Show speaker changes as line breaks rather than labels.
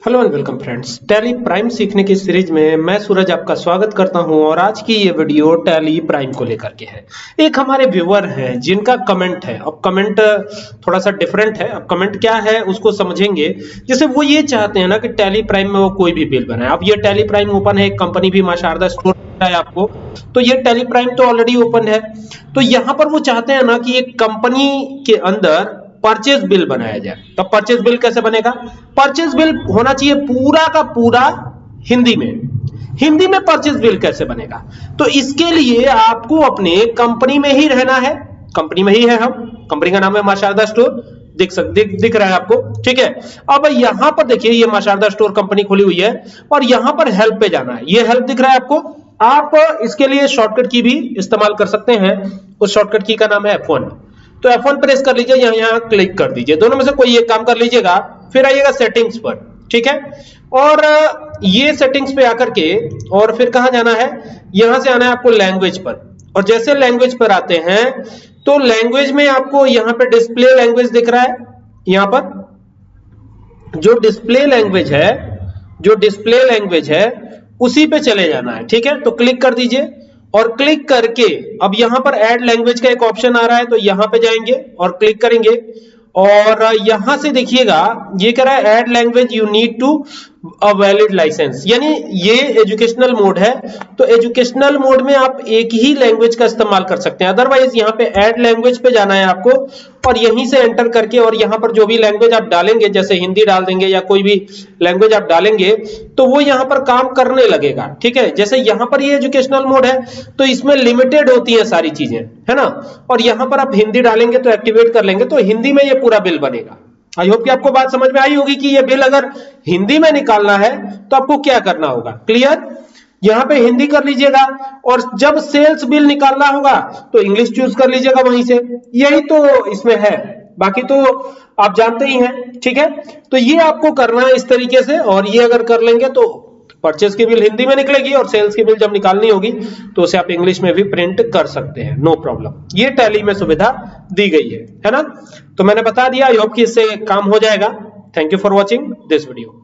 Hello and welcome friends, tally prime सीखने की series में मैं सूरज आपका स्वागत करता हूं और आज की ये वीडियो टैली प्राइम को लेकर के है। एक हमारे व्यूअर हैं जिनका कमेंट है। अब कमेंट थोड़ा सा डिफरेंट है। अब कमेंट क्या है उसको समझेंगे। जैसे वो ये चाहते हैं ना कि टैली प्राइम में वो कोई भी बिल बनाए। अब ये टैली प्राइम ओपन है, एक कंपनी भी माशार्दा स्टोर है आपको, तो ये टैली प्राइम तो ऑलरेडी ओपन है। तो यहाँ पर वो चाहते हैं ना कि एक कंपनी के अंदर परचेज बिल बनाया जाए। तो परचेज बिल कैसे बनेगा? परचेज बिल होना चाहिए पूरा का पूरा हिंदी में। हिंदी में परचेज बिल कैसे बनेगा? तो इसके लिए आपको अपने कंपनी में ही रहना है। कंपनी में ही है हम, कंपनी का नाम है माशार्दा स्टोर। दिख रहा है आपको, ठीक है। अब यहां पर देखिए, ये माशार्दा स्टोर कंपनी खुली हुई है और यहां पर हेल्प पे जाना है। ये हेल्प दिख रहा है आपको। आप इसके लिए शॉर्टकट की भी इस्तेमाल कर सकते हैं। उस शॉर्टकट की का नाम है F1। तो F1 प्रेस कर लीजिए, यहां क्लिक कर दीजिए। दोनों में से कोई एक काम कर लीजिएगा, फिर आइएगा सेटिंग्स पर, ठीक है। और ये सेटिंग्स पे आकर के और फिर कहां जाना है? यहां से आना है आपको लैंग्वेज पर। और जैसे लैंग्वेज पर आते हैं तो लैंग्वेज में आपको यहां पे डिस्प्ले लैंग्वेज दिख रहा है। यहां पर जो डिस्प्ले लैंग्वेज है उसी पे चले जाना है, ठीक है। तो क्लिक कर दीजिए और क्लिक करके अब यहां पर ऐड लैंग्वेज का एक ऑप्शन आ रहा है, तो यहां पे जाएंगे और क्लिक करेंगे। और यहां से देखिएगा ये कह रहा है add language you need to a valid licence, यानी ये एजुकेशनल मोड है। तो एजुकेशनल मोड में आप एक ही लैंग्वेज का इस्तेमाल कर सकते हैं। अदरवाइज यहां पे ऐड लैंग्वेज पे जाना है आपको और यहीं से एंटर करके और यहां पर जो भी लैंग्वेज आप डालेंगे, जैसे हिंदी डाल देंगे या कोई भी लैंग्वेज आप डालेंगे, तो वो यहां पर काम करने लगेगा, ठीक है। जैसे यहां पर ये एजुकेशनल मोड है तो इसमें लिमिटेड होती है सारी चीजें, है ना। और यहां पर आप हिंदी डालेंगे तो एक्टिवेट कर लेंगे तो हिंदी में ये पूरा बिल बनेगा। आई होप कि आपको बात समझ में आई होगी कि ये बिल अगर हिंदी में निकालना है तो आपको क्या करना होगा। क्लियर? यहां पे हिंदी कर लीजिएगा और जब सेल्स बिल निकालना होगा तो इंग्लिश चूज कर लीजिएगा वहीं से। यही तो इसमें है, बाकी तो आप जानते ही हैं, ठीक है। तो ये आपको करना है इस तरीके से, और ये अगर कर लेंगे तो परचेज की बिल हिंदी में निकलेगी और सेल्स की बिल जब निकालनी होगी तो उसे आप इंग्लिश में भी प्रिंट कर सकते हैं, नो प्रॉब्लम। ये टैली में सुविधा दी गई है ना। तो मैंने बता दिया, आई होप कि इससे काम हो जाएगा। Thank you for watching this video.